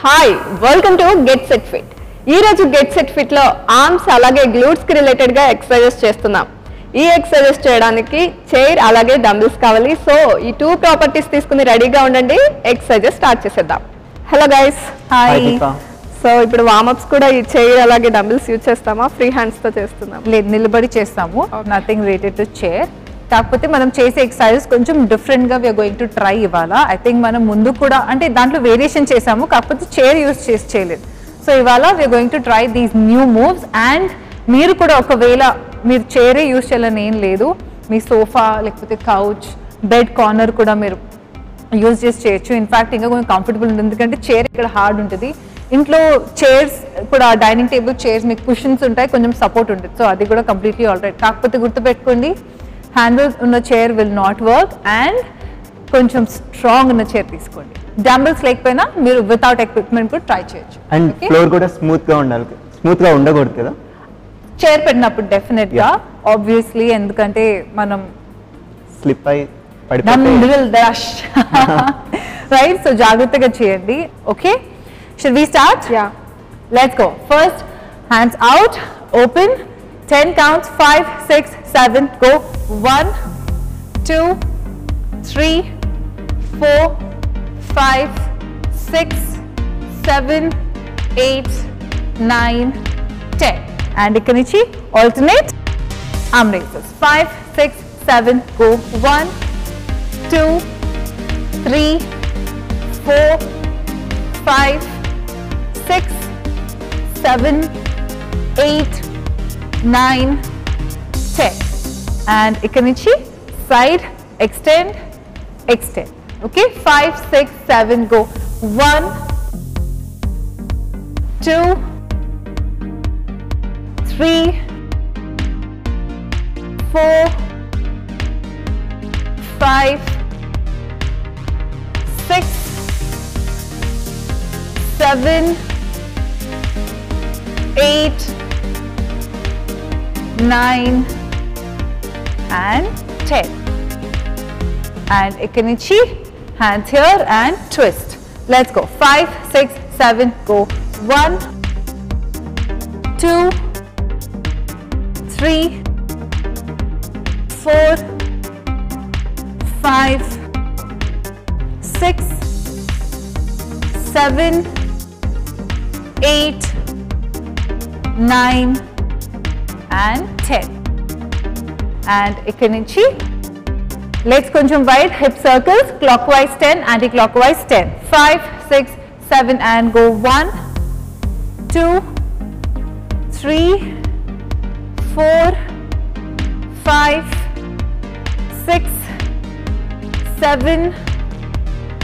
Hi welcome to get set fit. ఈ రోజు get set fit లో ఆర్మ్స్ అలాగే గ్లూట్స్ కి రిలేటెడ్ గా ఎక్సర్సైజెస్ చేస్తున్నాం. ఈ ఎక్సర్సైజెస్ చేయడానికి చైర్ అలాగే డంబుల్స్ కావాలి. సో ఈ టూ ప్రాపర్టీస్ తీసుకుని రెడీగా ఉండండి. ఎక్సర్సైజెస్ స్టార్ట్ చేసేద్దాం. Hello guys, hi. సో ఇప్పుడు వార్మప్స్ కూడా ఈ చైర్ అలాగే డంబుల్స్ యూజ్ చేస్తామా? ఫ్రీ హ్యాండ్స్ తో చేస్తున్నాం? లేదు, నిలబడి చేస్తాము. Nothing related to chair. కాకపోతే మనం చేసే ఎక్సర్సైజెస్ కొంచెం డిఫరెంట్గా వీఆర్ గోయింగ్ టు ట్రై ఇవాళ. ఐ థింక్ మనం ముందు కూడా అంటే దాంట్లో వేరియేషన్ చేసాము, కాకపోతే చైర్ యూజ్ చేసి చేయలేదు. సో ఇవాళ we're going to try these new moves. And మీరు కూడా ఒకవేళ మీరు చైరే యూజ్ చేయాలని ఏం లేదు, మీ సోఫా లేకపోతే కౌచ్, బెడ్ కార్నర్ కూడా మీరు యూజ్ చేసి చేయొచ్చు. ఇన్ఫ్యాక్ట్ ఇంకా కొంచెం కంఫర్టబుల్ ఉంటుంది, ఎందుకంటే చైర్ ఇక్కడ హార్డ్ ఉంటుంది. ఇంట్లో చైర్స్ కూడా డైనింగ్ టేబుల్ చైర్స్ మీకు కుషన్స్ ఉంటాయి, కొంచెం సపోర్ట్ ఉంటుంది. సో అది కూడా కంప్లీట్లీ ఆల్ రైట్. కాకపోతే గుర్తుపెట్టుకోండి, హ్యాండిల్స్ ఉన్న chair will not work and కొంచెం స్ట్రాంగ్ ఉన్న చైర్ తీసుకోండి. డంబుల్స్ లేకపోయినా మీరు వితౌట్ ఎక్విప్మెంట్ కూడా ట్రై చేయొచ్చు. అండ్ ఫ్లోర్ కూడా స్మూత్ గా ఉండాలి, స్మూత్ గా ఉండకూడదు కదా చైర్ పెట్టినప్పుడు. డెఫినెట్ గా ఆబ్వియస్లీ, ఎందుకంటే మనం స్లిప్ అయి పడిపోతే రైట్. సో జాగ్రత్తగా చేయండి. Okay, should we start? Yeah, let's go. First hands out, open, 10 counts, 5, 6, 7, go. 1, 2, 3, 4, 5, 6, 7, 8, 9, 10. And ikanichi alternate arm raises. 5, 6, 7, go. 1, 2, 3, 4, 5, 6, 7, 8, 9, 10. And ikanichi side extend, extend. Okay, 5, 6, 7, go. 1, 2, 3, 4, 5, 6, 7, 8, 9 and 10. And ikanichi hands here and twist. Let's go. 5, 6, 7, go. 1, 2, 3, 4, 5, 6, 7, 8, 9 and 10. And ikanichi, legs koncham wide, hip circles, clockwise 10, anti-clockwise 10. 5, 6, 7 and go. 1, 2, 3, 4, 5, 6, 7,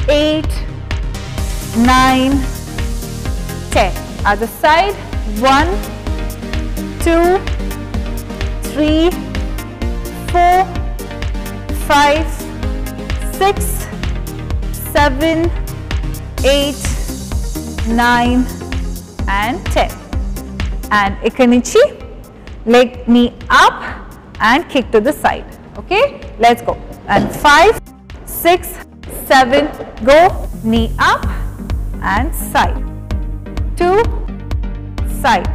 8, 9, 10. Other side. 1, 2, 3, 4, 5, 6, 7, 8, 9 and 10. And ikanichi, leg knee up and kick to the side. Okay, let's go. And 5, 6, 7, go. Knee up and side. 2, side.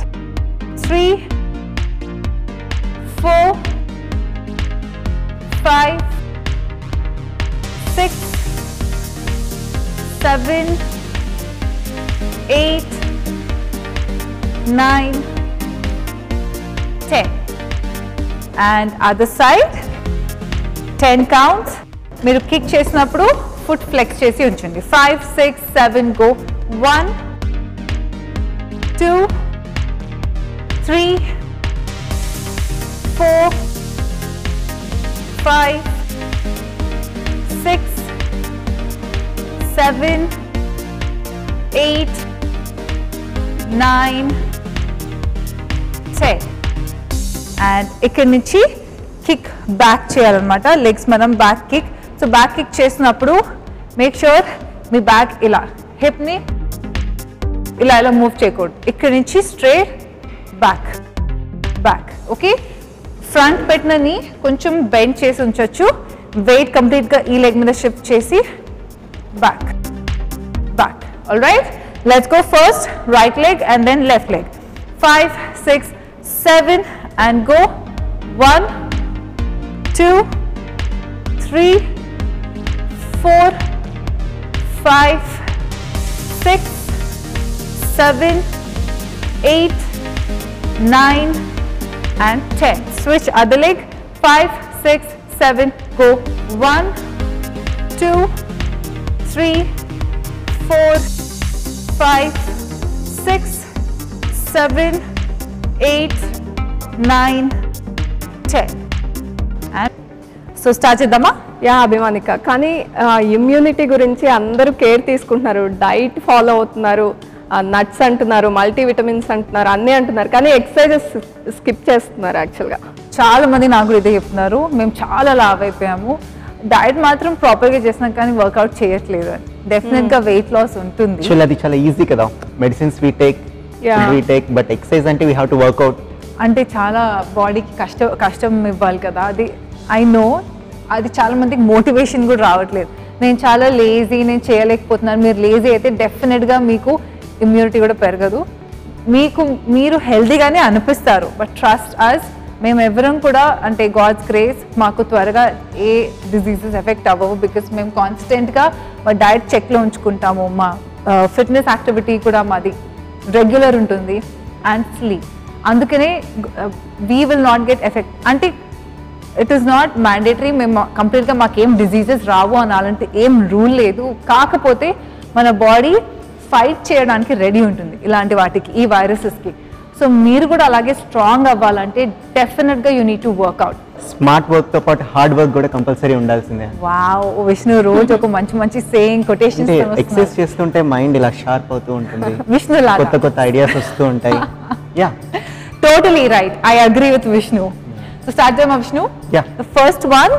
3, 4, 5, 6, 7, 8, 9, 10. And other side. 10 counts. మీరు kick చేసినప్పుడు foot flex చేసి ఉంచండి. 5, 6, 7, go. 1, 2, 3, 4, 5, 6, 7, 8, 9, 10. And ikanichi kick back చేయాలన్నమాట. Legs మనం back kick. So back kick చేసినప్పుడు make sure మీ back ఇలా హిప్ని ఇలా ఇలా మూవ్ చేయకూడదు. ఇక్కడ నుంచి straight back back. Okay, front పెట్టిన నీ కొంచెం బెండ్ చేసి ఉంచొచ్చు. వెయిట్ కంప్లీట్గా ఈ లెగ్ మీద షిఫ్ట్ చేసి back, back. All right. Let's go first right leg and then left leg. 5, 6, 7 and go. 1, 2, 3, 4, 5, 6, 7, 8, 9 and 10. Switch other leg. 5, 6, 7, go. 1, 2, 3, 4, 5, 6, 7, 8, 9, 10. And so start చేద్దామా? Yeah Abhimanika, కానీ ఇమ్యూనిటీ గురించి అందరూ కేర్ తీసుకుంటున్నారు, డైట్ ఫాలో అవుతున్నారు, నట్స్ అంటున్నారు, multivitamins అంటున్నారు, అన్నీ అంటున్నారు, కానీ ఎక్సర్సైజెస్ స్కిప్ చేస్తున్నారు. యాక్చువల్గా చాలా మంది నాకు ఇదే చెప్తున్నారు, మేము చాలా లావ్ అయిపోయాము, డైట్ మాత్రం ప్రాపర్గా చేస్తున్నాం కానీ వర్కౌట్ చేయట్లేదు అని. డెఫినెట్గా వెయిట్ లాస్ ఉంటుంది. అది చాలా ఈజీ కదా, medicines we take but exercise అంటే వీ హ్యావ్ టు వర్కౌట్. అంటే చాలా బాడీకి కష్టం ఇవ్వాలి కదా, అది ఐ నో. అది చాలా మందికి మోటివేషన్ కూడా రావట్లేదు. నేను చాలా లేజీ, నేను చేయలేకపోతున్నాను. మీరు లేజీ అయితే డెఫినెట్గా మీకు ఇమ్యూనిటీ కూడా పెరగదు, మీరు హెల్తీగానే అనిపిస్తారు. బట్ ట్రస్ట్ అస్, మేము ఎవరం కూడా అంటే గాడ్స్ గ్రేస్ మాకు త్వరగా ఏ డిజీజెస్ ఎఫెక్ట్ అవ్వవు. బికాస్ మేము కాన్స్టెంట్గా మా డైట్ చెక్లో ఉంచుకుంటాము, మా ఫిట్నెస్ యాక్టివిటీ కూడా మాది రెగ్యులర్ ఉంటుంది, అండ్ స్లీప్. అందుకనే we will not get effect. అంటే ఇట్ ఈస్ నాట్ మ్యాండేటరీ మేము కంప్లీట్గా మాకేం డిజీజెస్ రావు అని అలాంటి ఏం రూల్ లేదు. కాకపోతే మన బాడీ ఫైట్ చేయడానికి రెడీ ఉంటుంది ఇలాంటి వాటికి, ఈ వైరసెస్కి. సో మీరు కూడా అలాగే స్ట్రాంగ్ అవ్వాలంటే డెఫినెట్గా you need to work out. Smart వర్క్తో పాటు హార్డ్ వర్క్ కూడా కంపల్సరీ ఉండాల్సిందే. వావ్ విష్ణు, రోజు ఒక మంచి సేయింగ్ కొటేషన్స్. ఎక్సర్సైజ్ చేస్తుంటే మైండ్ ఇలా షార్ప్ అవుతూ ఉంటుంది, విష్ణు లాగా కొత్త ఐడియాస్ వస్తూ ఉంటాయి. Yeah, totally right, I agree with Vishnu. So start చేద్దామా విష్ణు? ద ఫస్ట్ వన్,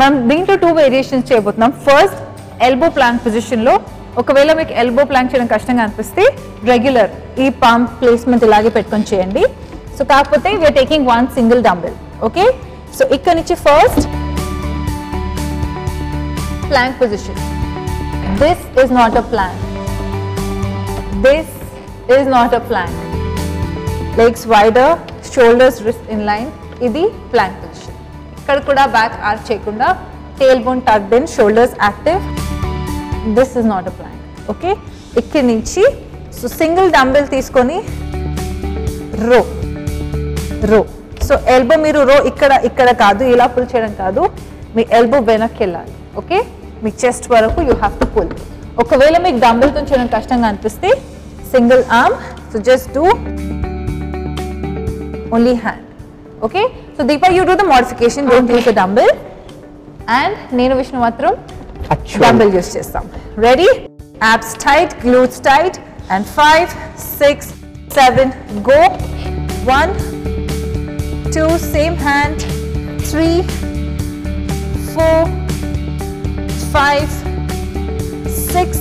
మనం దీంట్లో 2 వేరియేషన్స్ చేయబోతున్నాం. ఫస్ట్ ఎల్బో ప్లాంక్ పొజిషన్లో. ఒకవేళ మీకు ఎల్బో ప్లాంక్ చేయడం కష్టంగా అనిపిస్తే రెగ్యులర్ ఈ పామ్ ప్లేస్మెంట్ ఇలాగే పెట్టుకొని చేయండి. సో కాకపోతే we're taking 1 single dumbbell. Okay, so ఇక్కడ నుంచి first plank position. This is not a plank, this is not a plank. Legs wider, shoulders wrist in line. ఇది ప్లాంక్ పొజిషన్. ఇక్కడ కూడా బ్యాక్ ఆర్చ్ చేయకుండా, tail bone tucked in, shoulders active. This is not a plank. Okay, ఇక్కడి నుంచి so single dumbbell తీసుకొని రో రో. So elbow మీరు రో ఇక్కడ కాదు, ఇలా పుల్ చేయడం కాదు, మీ ఎల్బో వెనక్కి వెళ్ళాలి. ఓకే, మీ చెస్ట్ వరకు యూ హ్యావ్ టు పుల్. ఒకవేళ మీకు డంబెల్తో చేయడం కష్టంగా అనిపిస్తే single arm, so just do only hand. Okay, so Deepa, you do the modification, don't use the dumbbell, and Nenu Vishnu matram dumbbell use chestam. Ready? Abs tight, glutes tight, and 5, 6, 7, go. 1, 2, same hand. 3, 4, 5, 6,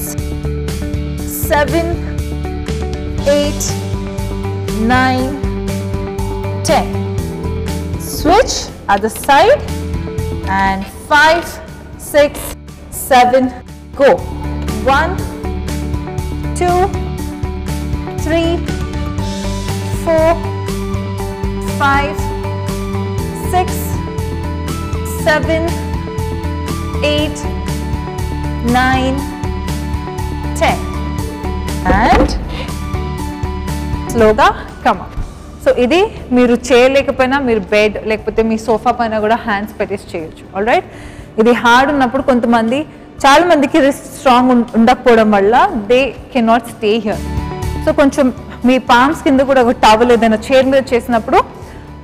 7, 8, 9, 10. Switch other side, and 5, 6, 7, go. 1, 2, 3, 4, 5, 6, 7, 8, 9, 10. And slowగా come up. So ఇది మీరు చేయలేకపోయినా మీరు bed లేకపోతే మీ sofa పైన కూడా hands పెట్టేసి చేయొచ్చు. ఆల్ రైట్, ఇది హార్డ్ ఉన్నప్పుడు చాలా మందికి రిస్ట్ స్ట్రాంగ్ ఉండకపోవడం వల్ల they can not stay here. So కొంచెం మీ పామ్స్ కింద కూడా ఒక టవల్ ఏదైనా చైర్ మీద చేసినప్పుడు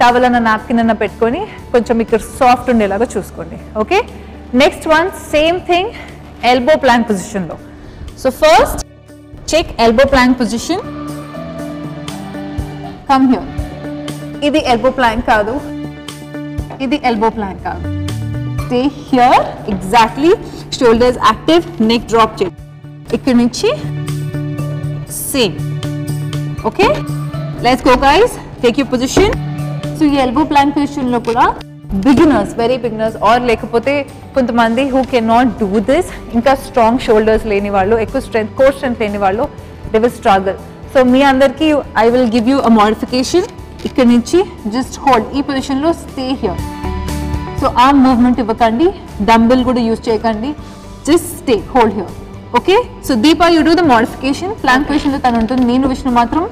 టవల్ అన్న నాప్కిన్ అన్న పెట్టుకొని కొంచెం ఇక్కడ సాఫ్ట్ ఉండేలాగా చూసుకోండి. Okay, next one same thing elbow plank పొజిషన్లో. So first check elbow plank position. Come here. ఇది ఎల్బో ప్లాంక్ కాదు, ఇది ఎల్బో ప్లాంక్ కాదు. Stay here exactly, shoulders active, neck drop చేయండి. ఇక్కడ నుంచి same. Okay, let's go guys, take your position. So ఈ elbow plank పొజిషన్లో కూడా బిగినర్స్, వెరీ బిగినర్స్ ఆర్ లేకపోతే కొంతమంది who can not do this, ఇంకా స్ట్రాంగ్ షోల్డర్స్ లేని వాళ్ళు, ఎక్కువ స్ట్రెంత్, కోర్ స్ట్రెంత్ లేని వాళ్ళు they will struggle. So మీ అందరికి I will give you a modification. ఇక్కడ నుంచి just hold ఈ పొజిషన్ లో stay here. So arm movement ఇవ్వకండి, dumbbell కూడా యూజ్ చేయకండి, just stay, hold here. Okay? So Deepa, you do the modification. Plank position లో తను ఉంటుంది, నేను విష్ణు మాత్రం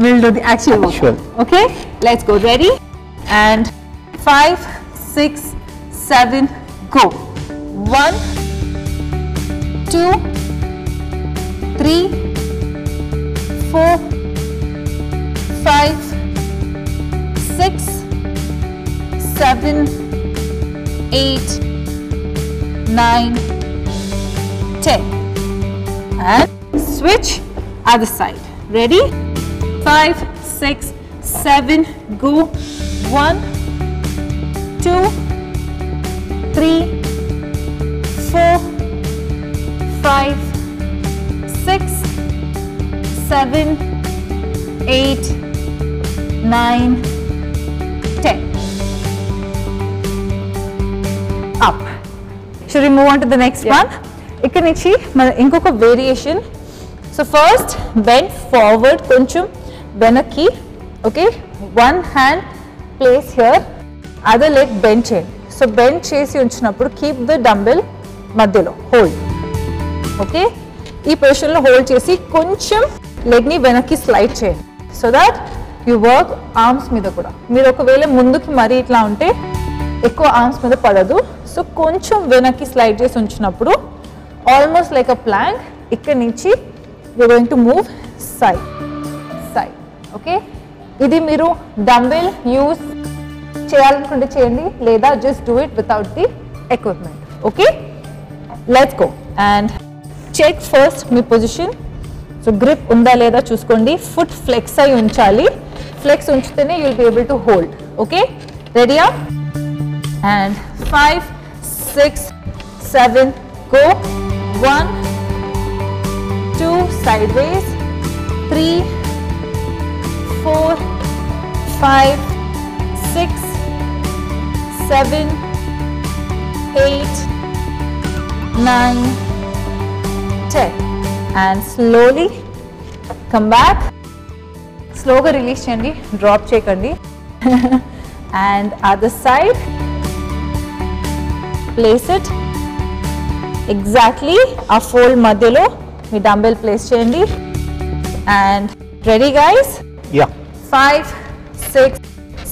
will do the actual work. Sure. Okay? Let's go. Ready? And 5, 6, 7, go. 1, 2, 3, 4, 5, 6, 7, 8, 9, 10. And switch other side. Ready? 5, 6, 7, go. 1, 2, 3, 4, 5, 6, 7, 8, 9, 10. Up. Should we move on to the next one? ఇక్కడ నుంచి మన ఇంకొక variation. So first bend forward, కొంచెం వెనక్కి. Okay, one hand place here, other leg bend చేయండి. So bend చేసి ఉంచినప్పుడు keep the dumbbell మధ్యలో, హోల్డ్. ఓకే, ఈ పొజిషన్లో హోల్డ్ చేసి కొంచెం లెగ్ని వెనక్కి స్లైడ్ చేయండి. So that you work arms మీద కూడా. మీరు ఒకవేళ ముందుకి మరీ ఇట్లా ఉంటే ఎక్కువ ఆర్మ్స్ మీద పడదు. సో కొంచెం వెనక్కి స్లైడ్ చేసి ఉంచినప్పుడు ఆల్మోస్ట్ లైక్ అ ప్లాంక్. ఇక్కడ నుంచి you going to move side side. Okay, ఇది మీరు డంబెల్ యూస్ చేయాలనుకుంటే చేయండి, లేదా just do it without the equipment. Okay, let's go. And check first మీ పొజిషన్. సో గ్రిప్ ఉందా లేదా చూసుకోండి. ఫుట్ ఫ్లెక్స్ అయి ఉంచాలి. ఫ్లెక్స్ ఉంచితేనే you will be able to hold. Okay, రెడీయా? And 5, 6, 7, go. 1, 2, sideways. 3, 4, 5, 6, 7, 8, 9, 10. And slowly come back. Slowly release చేయండి, drop చేయకండి. And other side, place it exactly ఆ ఫోల్డ్ మధ్యలో మీ డంబెల్ ప్లేస్ చేయండి. And ready guys? Yeah. 5, 6,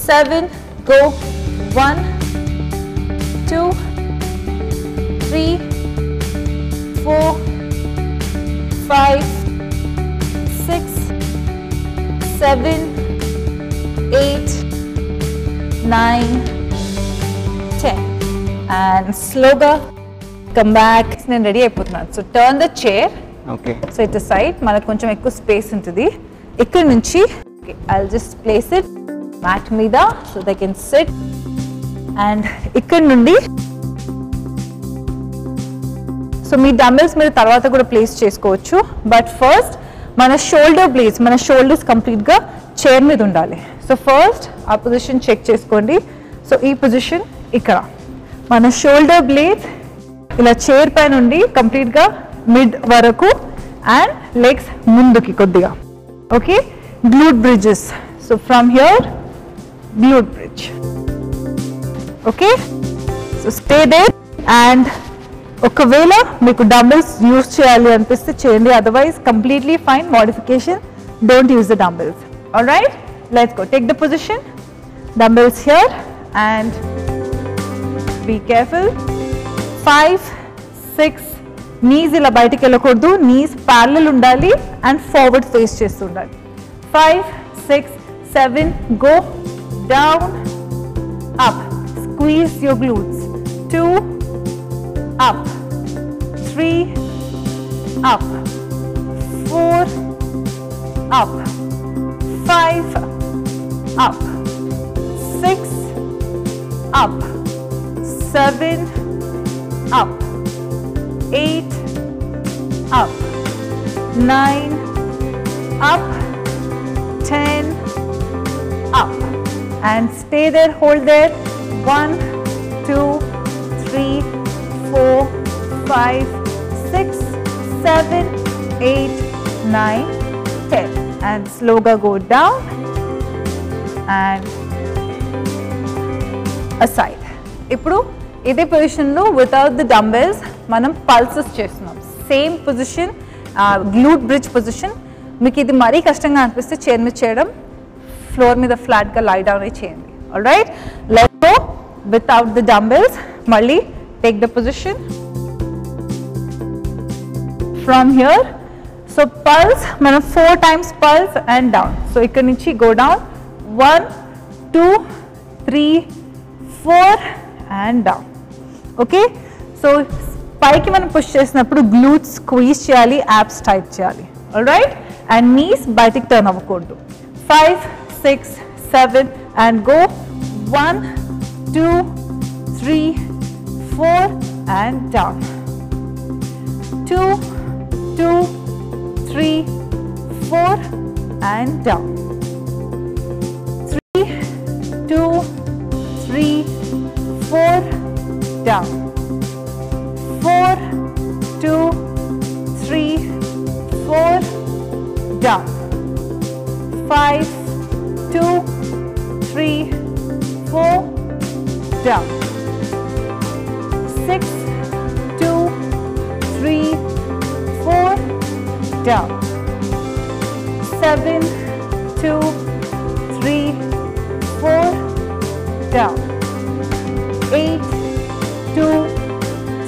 7, go. 1, 2, 3, 4, 5, 6, 7, 8, 9, 10. And slowగా come back. నేను ready అయిపోతున్నాను. So turn the chair. Okay. So it side మనకు కొంచెం ఎక్కువ స్పేస్ ఉంటుంది. ఇక్కడ నుంచి I'll just place it mat మీద so they can sit. And ఇక్కడ నుండి సో మీ డంబెల్స్ మీరు తర్వాత కూడా ప్లేస్ చేసుకోవచ్చు. బట్ ఫస్ట్ మన షోల్డర్ బ్లేడ్స్, మన షోల్డర్స్ కంప్లీట్గా చైర్ మీద ఉండాలి. సో ఫస్ట్ ఆ పొజిషన్ చెక్ చేసుకోండి. సో ఈ పొజిషన్ ఇక్కడ మన షోల్డర్ బ్లేడ్ ఇలా చైర్ పైన ఉండి కంప్లీట్గా మిడ్ వరకు అండ్ లెగ్స్ ముందుకి కొద్దిగా. Okay, glute bridges. So from here glute bridge. Okay, so stay there. And ఒకవేళ మీకు డంబెల్స్ యూజ్ చేయాలి అనిపిస్తే చేయండి, otherwise completely fine. Modification, don't use the dumbbells. Alright, let's go. Take the position, dumbbells here and be careful. 5, 6, knees ఇలా బయటికి వెళ్ళకూడదు, knees parallel ఉండాలి and forward face చేస్తూ ఉండాలి. 5, 6, 7, go. Down, up, squeeze your glutes. 2, up, 3, up, 4, up, 5, up, 6, up, 7, up, 8, up, 9, up, 10, up. And stay there, hold there. 1, 2, 3, 4, 5, 6, 7, 8, 9, 10. And slowly go down and aside. ఇప్పుడు ఇదే పొజిషన్లో without the dumbbells మనం pulses చేస్తున్నాం. Same position, గ్లూట్ bridge position. మీకు ఇది మరీ కష్టంగా అనిపిస్తే చైర్ మీద చేయడం, ఫ్లోర్ మీద ఫ్లాట్గా లై డౌన్ చేయండి. Alright, let's go without the dumbbells. మళ్ళీ take the position from here. So pulse మనం 4 times pulse and down. So ఇక్కడ నుంచి go down 1, 2, 3, 4 and down. Okay, so పైకి మనం పుష్ చేసినప్పుడు గ్లూట్స్ స్క్వీజ్ చేయాలి, యాప్స్ టైట్ చేయాలి. ఆల్రైట్, అండ్ నీస్ బయటికి టర్న్ అవ్వకూడదు. 5, 6, 7 and go 1, 2, 3, 4 and down. 2, 2, 3, 4 and down. 3, 2, 3, 4 down. 4, 2, 3, 4 down. 5, 2, 3, 4 down. 6, 2, 3, 4 down. 7, 2, 3, 4 down. 8, 2,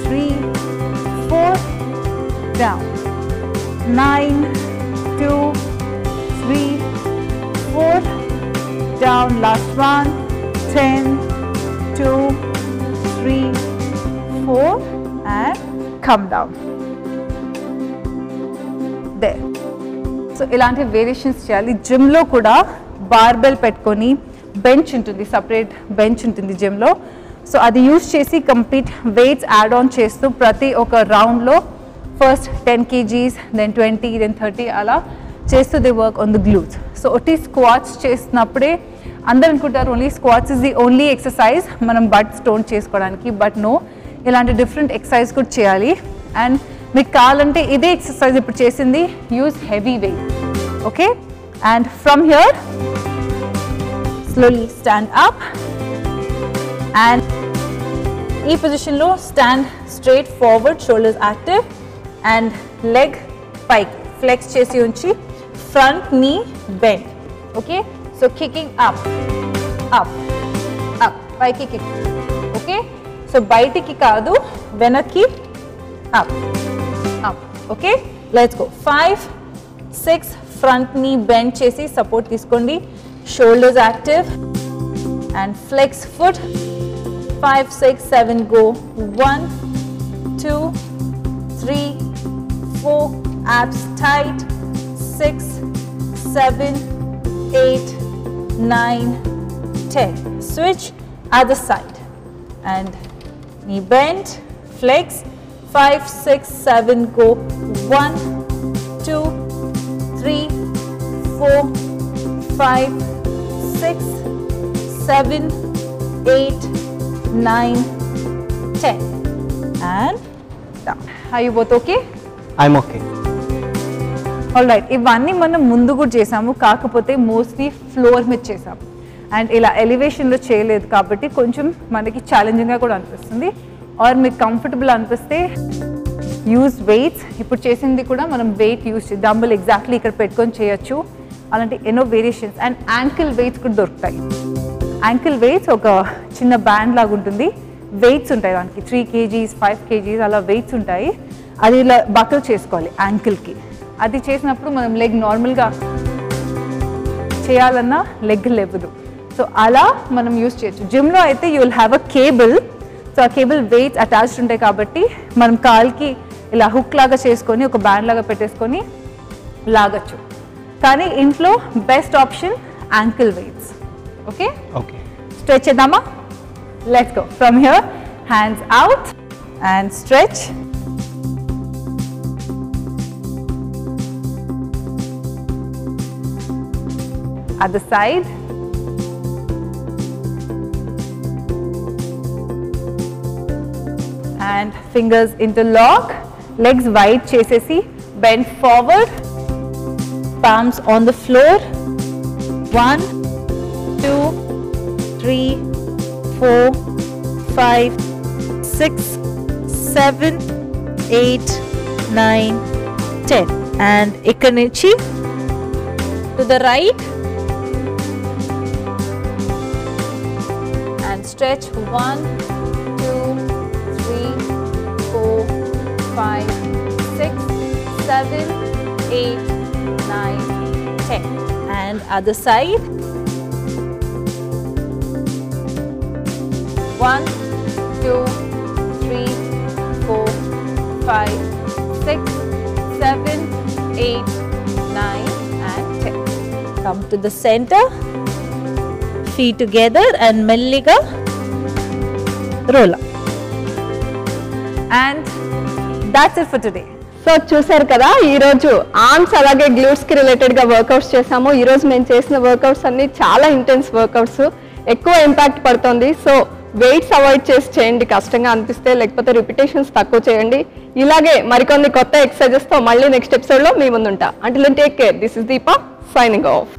3, 4 down. 9, 2, 3, 4 down. Last one. 10, 2, 3, 4 and come down. There. So ఇలాంటి variations చేయాలి. జిమ్లో కూడా బార్బెల్ పెట్టుకొని బెంచ్ ఉంటుంది, సపరేట్ బెంచ్ ఉంటుంది జిమ్లో. సో అది యూజ్ చేసి కంప్లీట్ వెయిట్స్ యాడ్ ఆన్ చేస్తూ ప్రతి ఒక రౌండ్లో ఫస్ట్ 10 kgs, దెన్ 20, దెన్ 30 అలా చేస్తూ they work on the glutes. So ఒకటి స్క్వాట్స్ చేసినప్పుడే అందరూ అనుకుంటారు only squats is the only exercise మనం బట్ స్టోన్ చేసుకోవడానికి. బట్ నో, ఇలాంటి డిఫరెంట్ ఎక్సర్సైజ్ కూడా చేయాలి. అండ్ మీకు కావాలంటే ఇదే ఎక్సర్సైజ్ ఇప్పుడు చేసింది, use heavy weight. Okay, and from here slowly stand up and ఈ పొజిషన్లో stand straight forward, shoulders active and leg పైకి ఫ్లెక్స్ చేసి ఉంచి front knee bend. Okay, so kicking up up up, పైకి కిక్. ఓకే, సో బయటికి కాదు, వెనక్కి up up. Okay, let's go. 5, 6 front knee bend చేసి సపోర్ట్ తీసుకోండి, shoulders active and flex foot. 5, 6, 7 go. 1, 2, 3, 4 abs tight. 6, 7, 8, 9, 10. Switch other side and knee bend, flex. 5, 6, 7 go. 1, 2, 3, 4, 5, 6, 7, 8, 9, 10 and down. Are you both okay? I'm okay. Alright, ఇవన్నీ మనం ముందు కూడా చేసాము, కాకపోతే mostly floor మీద చేసాము అండ్ ఇలా ఎలివేషన్లో చేయలేదు కాబట్టి కొంచెం మనకి ఛాలెంజింగ్గా కూడా అనిపిస్తుంది. ఆర్ మీకు కంఫర్టబుల్ అనిపిస్తే యూజ్ వెయిట్స్. ఇప్పుడు చేసింది కూడా మనం వెయిట్ యూజ్ డంబుల్ ఎగ్జాక్ట్లీ ఇక్కడ పెట్టుకొని చేయొచ్చు. అలాంటి ఎన్నో వేరియేషన్స్ అండ్ యాంకిల్ వెయిట్స్ కూడా దొరుకుతాయి. యాంకిల్ వెయిట్స్ ఒక చిన్న బ్యాండ్ లాగా ఉంటుంది, వెయిట్స్ ఉంటాయి దానికి 3 kgs, 5 kgs అలా వెయిట్స్ ఉంటాయి. అది ఇలా బకల్ చేసుకోవాలి యాంకిల్కి. అది చేసినప్పుడు మనం లెగ్ నార్మల్గా చేయాలన్నా లెగ్ లేవదు. సో అలా మనం యూజ్ చేయొచ్చు. జిమ్లో అయితే you will have a cable. So ఆ కేబుల్ వెయిట్స్ అటాచ్డ్ ఉంటాయి కాబట్టి మనం కాల్కి ఇలా హుక్ లాగా చేసుకొని ఒక బ్యాండ్ లాగా పెట్టేసుకొని లాగచ్చు. కానీ ఇంట్లో best option ankle weights. Okay Okay. Stretch చేద్దామా? Let's go. From here hands out and stretch. Other side. And fingers interlock. Legs wide chesesi. Bend forward. palms on the floor. 1, 2, 3, 4, 5, 6, 7, 8, 9, 10. And ikkanichi to the right. And stretch 1, 2, 3, 4, 5, 6, 7, 8, 9, 10. And other side. 1, 2, 3, 4, 5, 6, 7, 8, 9 and 10. Come to the center. Feet together and melliga roll up. And that's it for today. So చూసారు కదా, ఈరోజు arms అలాగే గ్లూట్స్కి రిలేటెడ్గా workouts చేసాము. ఈరోజు మేము చేసిన workouts అన్ని చాలా ఇంటెన్స్ వర్కౌట్స్, ఎక్కువ ఇంపాక్ట్ పడుతుంది. సో వెయిట్స్ అవాయిడ్ చేసి చేయండి కష్టంగా అనిపిస్తే, లేకపోతే రిపిటేషన్స్ తక్కువ చేయండి. ఇలాగే మరికొన్ని కొత్త ఎక్సర్సైజెస్తో మళ్ళీ నెక్స్ట్ ఎపిసోడ్లో మీ ముందుంటా. Until then take care. This is Deepa signing of.